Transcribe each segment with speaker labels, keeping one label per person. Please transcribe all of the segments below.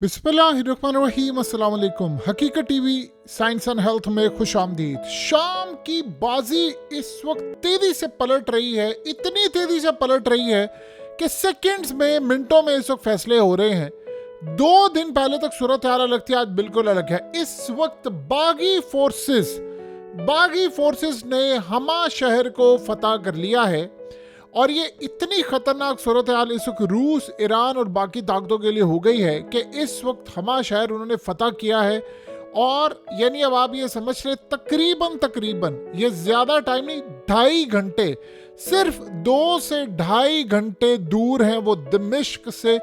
Speaker 1: बिस्मिल्लाहिर्रहमानिर्रहीम। अस्सलाम वालेकुम। हकीकत टीवी साइंस एंड हेल्थ में खुश आमदीद। शाम की बाजी इस वक्त तेजी से पलट रही है, इतनी तेजी से पलट रही है कि सेकंड्स में, मिनटों में इस वक्त फैसले हो रहे हैं। 2 दिन पहले तक सूरत हाल अलग थी, आज बिल्कुल अलग है। इस वक्त बागी फोर्सेस ने हमा शहर को फतह कर लिया है और ये इतनी खतरनाक सूरत हाल इस वक्त रूस, ईरान और बाकी ताकतों के लिए हो गई है कि इस वक्त हमा शहर उन्होंने फतह किया है। और यानी अब आप ये समझ रहे तकरीबन ये ज्यादा टाइम नहीं, 2.5 घंटे, सिर्फ 2 से 2.5 घंटे दूर हैं वो दमिश्क से।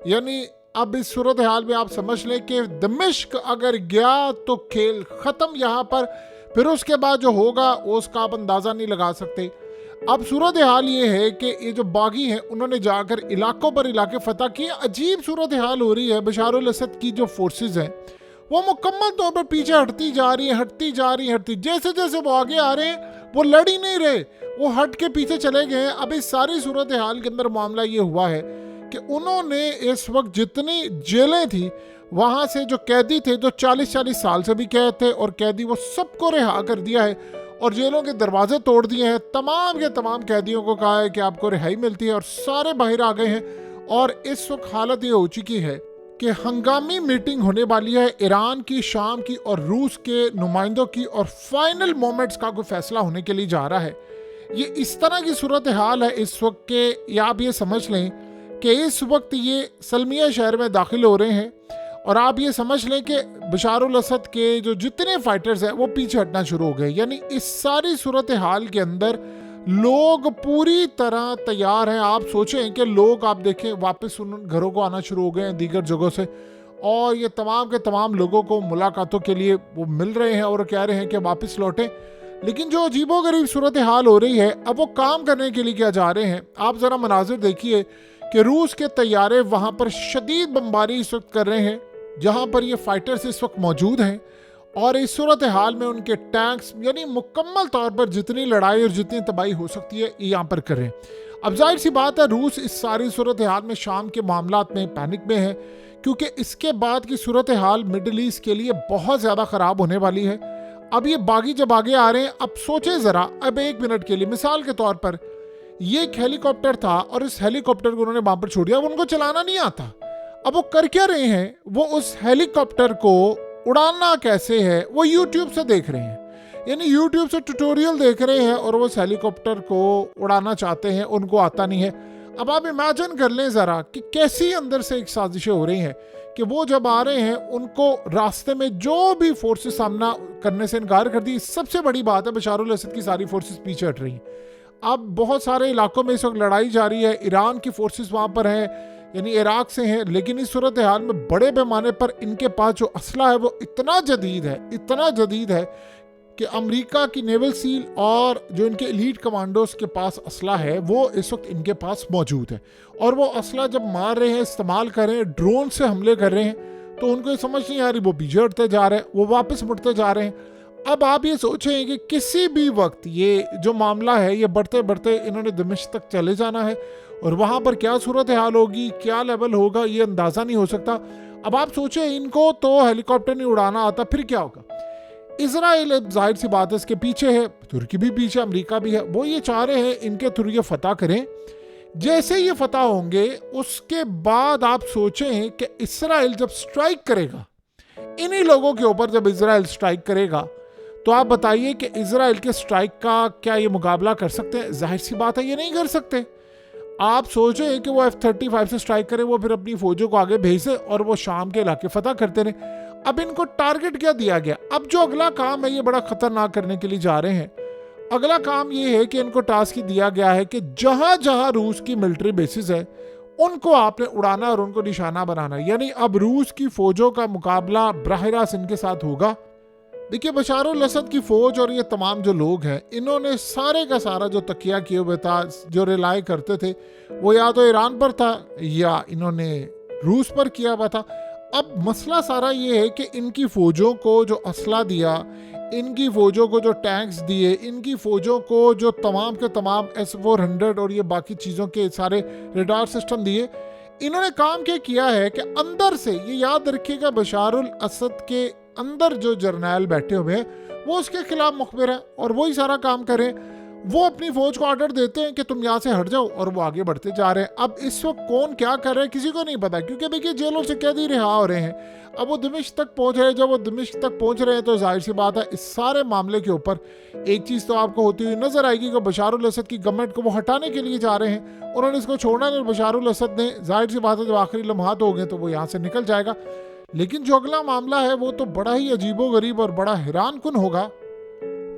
Speaker 1: यानी अब इस सूरत हाल में आप समझ लें कि दमिश्क अगर गया तो खेल खत्म यहाँ पर। फिर उसके बाद जो होगा उसका आप अंदाजा नहीं लगा सकते। अब सूरत हाल ये है कि ये जो बागी हैं उन्होंने जाकर इलाकों पर इलाके फतह किए। अजीब सूरत हाल हो रही है। बशार अल असद की जो फोर्सेस हैं वो मुकम्मल तौर पर पीछे हटती जा रही है। जैसे जैसे वो आगे आ रहे हैं वो लड़ ही नहीं रहे, वो हट के पीछे चले गए हैं। अब इस सारी सूरत हाल के अंदर मामला ये हुआ है कि उन्होंने इस वक्त जितनी जेलें थी वहाँ से जो कैदी थे, जो 40-40 साल से भी कैद थे और कैदी, वो सबको रिहा कर दिया है और जेलों के दरवाजे तोड़ दिए हैं। तमाम के तमाम कैदियों को कहा है कि आपको रिहाई मिलती है और सारे बाहर आ गए हैं। और इस वक्त हालत ये हो चुकी है कि हंगामी मीटिंग होने वाली है ईरान की, शाम की और रूस के नुमाइंदों की, और फाइनल मोमेंट्स का कोई फैसला होने के लिए जा रहा है। ये इस तरह की सूरत हाल है इस वक्त के, या आप ये समझ लें कि इस वक्त ये सलमिया शहर में दाखिल हो रहे हैं और आप ये समझ लें कि बशार अल असद के जो जितने फाइटर्स हैं वो पीछे हटना शुरू हो गए। यानी इस सारी सूरत हाल के अंदर लोग पूरी तरह तैयार हैं। आप सोचें कि लोग, आप देखें, वापस उन घरों को आना शुरू हो गए हैं दीगर जगहों से, और ये तमाम के तमाम लोगों को मुलाकातों के लिए वो मिल रहे हैं और कह रहे हैं कि वापस लौटें। लेकिन जो अजीबोगरीब सूरत हाल हो रही है, अब वो काम करने के लिए क्या जा रहे हैं। आप ज़रा मनाजिर देखिए कि रूस के तैयारे वहाँ पर शदीद बमबारी इस वक्त कर रहे हैं जहाँ पर ये फाइटर्स इस वक्त मौजूद हैं, और इस सूरत हाल में उनके टैंक्स, यानी मुकम्मल तौर पर जितनी लड़ाई और जितनी तबाही हो सकती है ये यहाँ पर करें। अब जाहिर सी बात है रूस इस सारी सूरत हाल में, शाम के मामलात में पैनिक में है, क्योंकि इसके बाद की सूरत हाल मिडल ईस्ट के लिए बहुत ज़्यादा ख़राब होने वाली है। अब ये बागी जब आगे आ रहे हैं, अब सोचें ज़रा, अब 1 मिनट के लिए मिसाल के तौर पर ये एक हेलीकॉप्टर था और इस हेलीकॉप्टर को उन्होंने वहाँ पर छोड़ दिया। अब उनको चलाना नहीं आता। अब वो कर क्या रहे हैं, वो उस हेलीकॉप्टर को उड़ाना कैसे है वो यूट्यूब से देख रहे हैं। यानी यूट्यूब से ट्यूटोरियल देख रहे हैं और वो उस हेलीकॉप्टर को उड़ाना चाहते हैं, उनको आता नहीं है। अब आप इमेजिन कर लें ज़रा कि कैसी अंदर से एक साजिशें हो रही हैं कि वो जब आ रहे हैं उनको रास्ते में जो भी फोर्सेस सामना करने से इनकार कर दी। सबसे बड़ी बात है बशार अल असद की सारी फोर्सेस पीछे हट रही हैं। अब बहुत सारे इलाकों में इस वक्त लड़ाई जारी है। ईरान की फोर्सेस वहाँ पर हैं, यानी इराक से हैं, लेकिन इस सूरत हाल में बड़े पैमाने पर इनके पास जो असला है वो इतना जदीद है कि अमेरिका की नेवल सील और जो इनके एलीट कमांडोज के पास असला है वो इस वक्त इनके पास मौजूद है। और वो असला जब मार रहे हैं, इस्तेमाल कर रहे हैं, ड्रोन से हमले कर रहे हैं, तो उनको ये समझ नहीं आ रही, वो पीछे हटते जा रहे हैं, वो वापस मुड़ते जा रहे हैं। अब आप ये सोचें कि किसी भी वक्त ये जो मामला है ये बढ़ते बढ़ते इन्होंने दमिश्क तक चले जाना है और वहाँ पर क्या सूरत हाल होगी, क्या लेवल होगा, ये अंदाज़ा नहीं हो सकता। अब आप सोचें, इनको तो हेलीकॉप्टर नहीं उड़ाना आता, फिर क्या होगा। इजराइल जाहिर सी बात है इसके पीछे है, तुर्की भी पीछे, अमेरिका भी है। वो ये चाह रहे हैं इनके थ्रू ये फतह करें। जैसे ये फतह होंगे उसके बाद आप सोचें कि इसराइल जब स्ट्राइक करेगा, इन्हीं लोगों के ऊपर जब इसराइल स्ट्राइक करेगा, तो आप बताइए कि इसराइल के स्ट्राइक का क्या ये मुकाबला कर सकते हैं। जाहिर सी बात है ये नहीं कर सकते। आप सोचें कि वो F-35 से स्ट्राइक करें, वो फिर अपनी फौजों को आगे भेजे और वो शाम के इलाके फतह करते रहे। अब इनको टारगेट क्या दिया गया। अब जो अगला काम है ये बड़ा खतरनाक करने के लिए जा रहे हैं। अगला काम ये है कि इनको टास्क दिया गया है कि जहां जहां रूस की मिलिट्री बेसिस है उनको आपने उड़ाना और उनको निशाना बनाना। यानी अब रूस की फौजों का मुकाबला बराह रास्त इनके साथ होगा। देखिए, बशार अल असद की फौज और ये तमाम जो लोग हैं, इन्होंने सारे का सारा जो तकिया किए हुए था, जो रिलाई करते थे, वो या तो ईरान पर था या इन्होंने रूस पर किया हुआ था। अब मसला सारा ये है कि इनकी फौजों को जो असला दिया, इनकी फौजों को जो टैंक्स दिए, इनकी फौजों को जो तमाम के तमाम S-400 और ये बाकी चीज़ों के सारे रडार सिस्टम दिए, इन्होंने काम क्या किया है कि अंदर से, ये याद रखिएगा, बशारुल असद के अंदर जो जर्नैल बैठे हुए हैं वो उसके खिलाफ मुखबिर है और वही सारा काम करें। वो अपनी फौज को ऑर्डर देते हैं कि तुम यहाँ से हट जाओ और वो आगे बढ़ते जा रहे हैं। अब इस वक्त कौन क्या कर रहा है किसी को नहीं पता, क्योंकि देखिए जेलों से कैदी रिहा हो रहे हैं। अब वो दिमिश्क तक पहुंच रहे हैं। जब वो दिमिश्क तक पहुंच रहे हैं तो जाहिर सी बात है इस सारे मामले के ऊपर एक चीज़ तो आपको होती हुई नजर आएगी कि बशारुल असद की गवर्नमेंट को वो हटाने के लिए जा रहे हैं। उन्होंने इसको छोड़ना नहीं। बशारुल असद ने, जाहिर सी बात है, जब आखिरी लम्हात हो गए तो वो यहाँ से निकल जाएगा। लेकिन जो अगला मामला है वो तो बड़ा ही अजीबोगरीब और बड़ा हैरान कुन होगा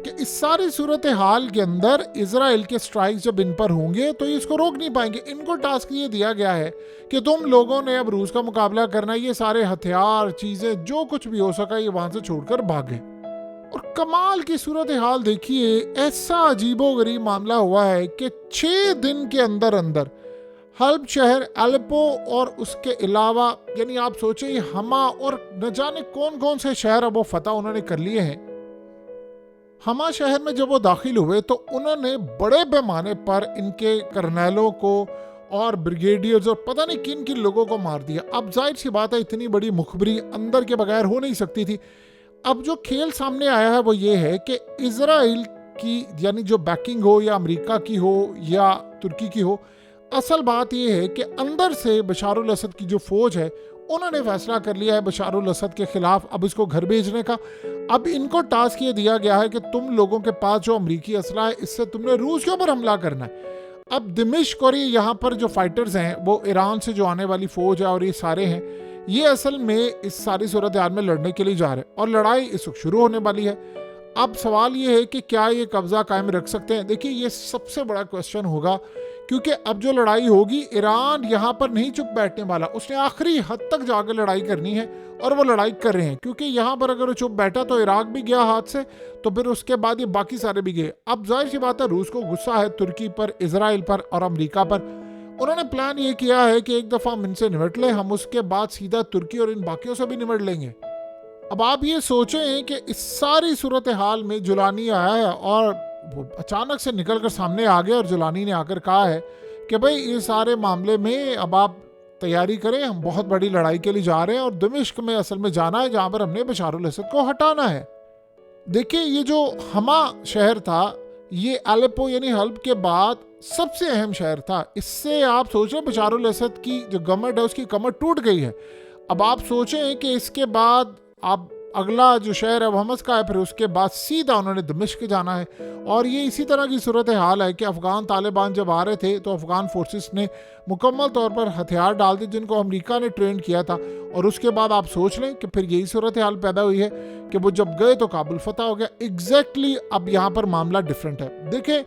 Speaker 1: कि इस सारी सूरत हाल के अंदर इजराइल के स्ट्राइक जब इन पर होंगे तो ये इसको रोक नहीं पाएंगे। इनको टास्क ये दिया गया है कि तुम लोगों ने अब रूस का मुकाबला करना, ये सारे हथियार, चीजें, जो कुछ भी हो सका ये वहां से छोड़कर भागे। और कमाल की सूरत हाल देखिए, ऐसा अजीबोगरीब मामला हुआ है कि 6 दिन के अंदर अंदर हल्ब शहर, अलेप्पो और उसके अलावा, यानी आप सोचिए हमा और न जाने कौन कौन से शहर अब वो फतह उन्होंने कर लिए हैं। हमा शहर में जब वो दाखिल हुए तो उन्होंने बड़े पैमाने पर इनके कर्नैलों को और ब्रिगेडियर्स और पता नहीं किन किन लोगों को मार दिया। अब जाहिर सी बात है इतनी बड़ी मुखबरी अंदर के बगैर हो नहीं सकती थी। अब जो खेल सामने आया है वो ये है कि इजराइल की, यानी जो बैकिंग हो या अमेरिका की हो या तुर्की की हो, असल बात ये है कि अंदर से बशारुल असद की जो फौज है उन्होंने फैसला कर लिया है बशारुल असद के खिलाफ अब इसको घर भेजने का। अब इनको टास्क ये दिया गया है कि तुम लोगों के पास जो अमरीकी असला है इससे तुमने रूस के ऊपर हमला करना है। अब दिमिश्क और ये यहाँ पर जो फाइटर्स हैं वो ईरान से जो आने वाली फौज है और ये सारे हैं, ये असल में इस सारी सूरत हाल में लड़ने के लिए जा रहे हैं और लड़ाई इस वक्त शुरू होने वाली है। अब सवाल ये है कि क्या ये कब्जा कायम रख सकते हैं। देखिए ये सबसे बड़ा क्वेश्चन होगा, क्योंकि अब जो लड़ाई होगी ईरान यहाँ पर नहीं चुप बैठने वाला, उसने आखिरी हद तक जाकर लड़ाई करनी है और वो लड़ाई कर रहे हैं। क्योंकि यहाँ पर अगर वो चुप बैठा तो इराक भी गया हाथ से, तो फिर उसके बाद ये बाकी सारे भी गए। अब जाहिर सी बात है रूस को गुस्सा है तुर्की पर, इजराइल पर और अमेरिका पर। उन्होंने प्लान ये किया है कि एक दफ़ा हम इनसे निपट लें, हम उसके बाद सीधा तुर्की और इन बाकियों से भी निपट लेंगे। अब आप ये सोचें कि इस सारी सूरत हाल में जुलानी आया है और वो अचानक से निकल कर सामने आ गया और जुलानी ने आकर कहा है कि भाई ये सारे मामले में अब आप तैयारी करें, हम बहुत बड़ी लड़ाई के लिए जा रहे हैं और दिमिश्क में असल में जाना है जहाँ पर हमने बशारुल असद को हटाना है। देखिए ये जो हमा शहर था ये अलेप्पो यानी हल्ब के बाद सबसे अहम शहर था। इससे आप सोच रहे हैं बशारुल असद की जो गवर्नमेंट है उसकी कमर टूट गई है। अब आप सोचें कि इसके बाद आप अगला जो शहर है वो हमस का है, फिर उसके बाद सीधा उन्होंने दमिश्क जाना है। और ये इसी तरह की सूरत हाल है कि अफ़गान तालिबान जब आ रहे थे तो अफ़गान फोर्सेस ने मुकम्मल तौर पर हथियार डाल दिए जिनको अमेरिका ने ट्रेन किया था। और उसके बाद आप सोच लें कि फिर यही सूरत हाल पैदा हुई है कि वो जब गए तो काबुल फतह हो गया। एग्जैक्टली अब यहाँ पर मामला डिफरेंट है। देखें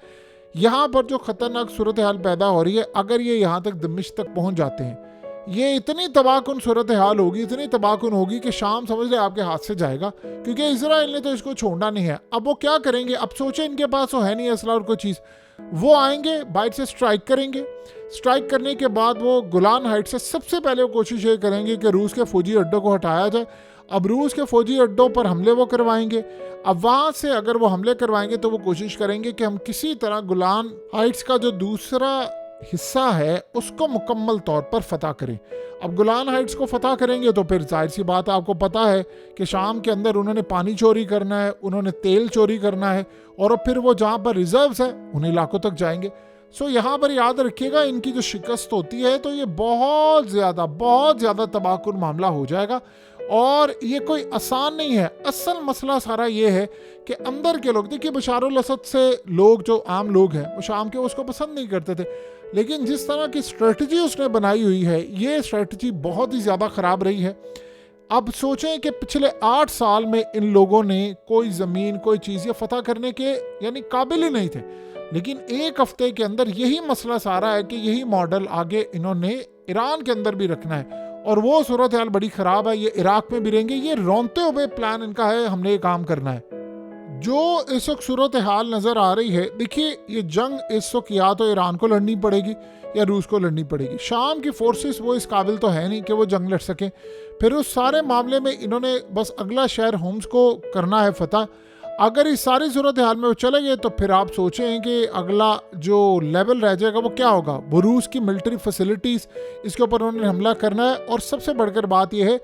Speaker 1: यहाँ पर जो ख़तरनाक सूरत हाल पैदा हो रही है, अगर ये यहाँ तक दमिश्क तक पहुँच जाते हैं, ये इतनी तबाहकुन सूरत हाल होगी, इतनी तबाहकुन होगी कि शाम समझ ले आपके हाथ से जाएगा, क्योंकि इजराइल ने तो इसको छोड़ना नहीं है। अब वो क्या करेंगे, अब सोचे इनके पास तो है नहीं असला और कोई चीज़, वो आएंगे बाइट से स्ट्राइक करेंगे। स्ट्राइक करने के बाद वो गोलान हाइट से सबसे पहले वो कोशिश ये करेंगे कि रूस के फौजी अड्डों को हटाया जाए। अब रूस के फौजी अड्डों पर हमले वो करवाएंगे। अब वहाँ से अगर वो हमले करवाएंगे तो वो कोशिश करेंगे कि हम किसी तरह गोलान हाइट्स का जो दूसरा हिस्सा है उसको मुकम्मल तौर पर फतह करें। अब गोलान हाइट्स को फतह करेंगे तो फिर जाहिर सी बात है, आपको पता है कि शाम के अंदर उन्होंने पानी चोरी करना है, उन्होंने तेल चोरी करना है और फिर वो जहाँ पर रिजर्व्स है उन इलाकों तक जाएंगे। सो यहाँ पर याद रखिएगा इनकी जो शिकस्त होती है तो ये बहुत ज़्यादा तबाहकुन मामला हो जाएगा और ये कोई आसान नहीं है। असल मसला सारा ये है कि अंदर के लोग, देखिए बशारुल असद से लोग जो आम लोग हैं वो शाम के उसको पसंद नहीं करते थे, लेकिन जिस तरह की स्ट्रेटजी उसने बनाई हुई है ये स्ट्रेटजी बहुत ही ज़्यादा ख़राब रही है। अब सोचें कि पिछले 8 साल में इन लोगों ने कोई ज़मीन, कोई चीज़ ये फतह करने के यानी काबिल ही नहीं थे, लेकिन एक हफ्ते के अंदर यही मसला सारा है कि यही मॉडल आगे इन्होंने ईरान के अंदर भी रखना है और वो सूरत हाल बड़ी ख़राब है। ये इराक में भी रहेंगे, ये रोनते हुए प्लान इनका है, हमने ये काम करना है। जो इस वक्त सूरत हाल नज़र आ रही है, देखिए ये जंग इस वक्त या तो ईरान को लड़नी पड़ेगी या रूस को लड़नी पड़ेगी। शाम की फोर्सेस वो इस काबिल तो है नहीं कि वो जंग लड़ सकें। फिर उस सारे मामले में इन्होंने बस अगला शहर होम्स को करना है फतह। अगर इस सारी सूरत हाल में वो चले गए तो फिर आप सोचें कि अगला जो लेवल रह जाएगा वो क्या होगा। वो रूस की मिलिट्री फैसिलिटीज़, इसके ऊपर उन्होंने हमला करना है। और सबसे बढ़कर बात यह है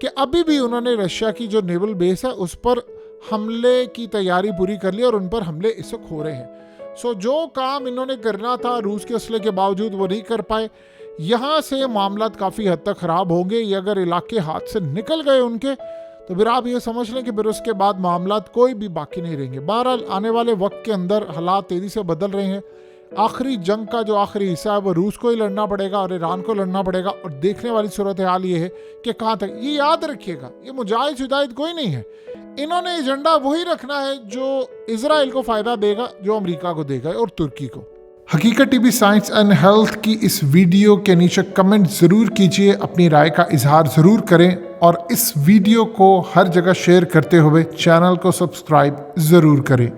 Speaker 1: कि अभी भी उन्होंने रशिया की जो नेवल बेस है उस पर हमले की तैयारी पूरी कर ली और उन पर हमले इस वक्त हो रहे हैं। सो जो काम इन्होंने करना था रूस के असले के बावजूद वो नहीं कर पाए। यहाँ से मामला काफ़ी हद तक ख़राब होंगे। ये अगर इलाके हाथ से निकल गए उनके तो फिर आप ये समझ लें कि फिर उसके बाद मामला कोई भी बाकी नहीं रहेंगे। बहरहाल आने वाले वक्त के अंदर हालात तेज़ी से बदल रहे हैं। आखिरी जंग का जो आखिरी हिस्सा है वो रूस को ही लड़ना पड़ेगा और ईरान को लड़ना पड़ेगा। और देखने वाली सूरत हाल ये है कि कहाँ तक, ये याद रखिएगा, ये मुजाहिद शुजाहिद कोई नहीं है। इन्होंने एजेंडा वही रखना है जो इजराइल को फ़ायदा देगा, जो अमेरिका को देगा और तुर्की को। हकीकत टीवी साइंस एंड हेल्थ की इस वीडियो के नीचे कमेंट ज़रूर कीजिए, अपनी राय का इजहार ज़रूर करें और इस वीडियो को हर जगह शेयर करते हुए चैनल को सब्सक्राइब ज़रूर करें।